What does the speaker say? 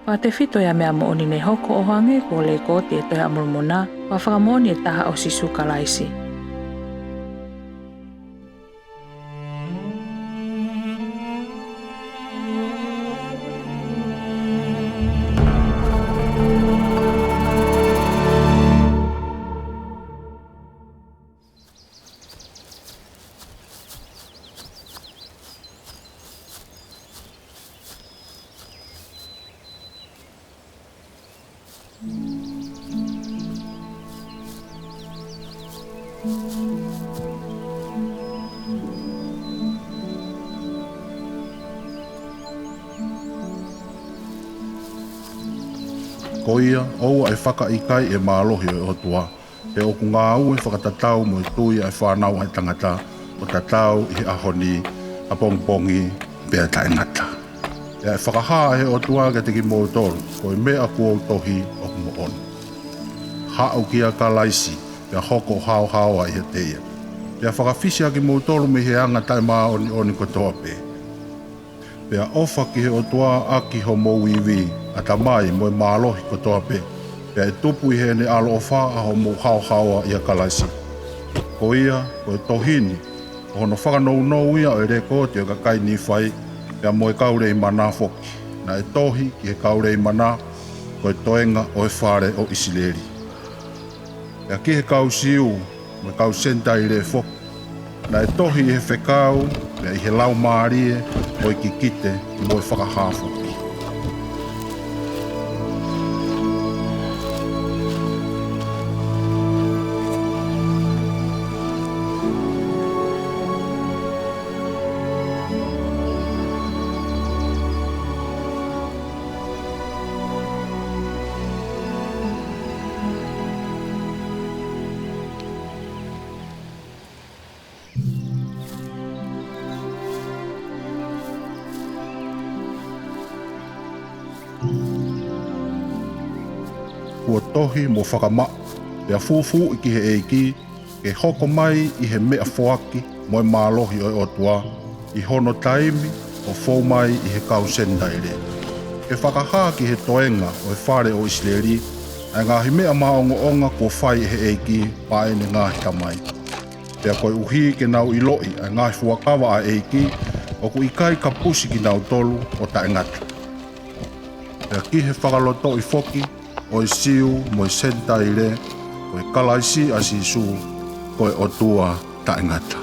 Wa te fito ya mea mo ni ne hoko o hange ko le ko te to ya mona wa whakamoni e taha o sisu kalaisi. Ko ia, ou ai whakaikai e mālohi o tua. E oku ngā au e whakatatau mo i tui ai whanau ai tangata o tatau i ahoni a pongpongi pēr tai ngata. E ai whakaha e o tua ke teki mō tolu, ko i mea kua tohi o mo onu. Hau kia ka laisi, pēr hoko hao hao ai he teia. Pēr whakawhisia ki mō tolu me he anga tai mā oni ko toa pē. Pēr ofa ki he o tua aki ho mō wiwi, a ta mai mo e mālohi ko toa pē. Pēr e tupu i he ne alo o wha a ho mō hao hawa i a kalaisi. Ko ia, ko e tohini, o hono whakanou nou ia o e rekoti o ka kai ni whai, pēr mo e kaure i mana foki. Na e tohi ki he kaure i mana, ko e toenga o e whare o Isileri. Pēr ki he kau siu, mo e kau senta i re foki. Na e tohi i he whekau, pēr i he lau maarie, o i ki kite mo e whakahafoki. Kua tohi mo whakama, pēr fufu i ki he eiki, ke hoko mai i he mea whoaki mo e mālohi o e otua, i hono taimi o whou mai i he kau senda ere. Ke whakaha ki he toenga o e whare o Isileri, ai ngahi mea maongo onga kua whai he eiki pae ne ngahi tamai. Pēr koe uhi ke nau i loi ai ngahi fuakawa a eiki, o ku ikai ka pusi ki nau tolu o ta engata. Pēr ki he whakaloto i foki, o i siu mo i senta i re, o i kalaisi a sisu, ko e o tua ta ingata.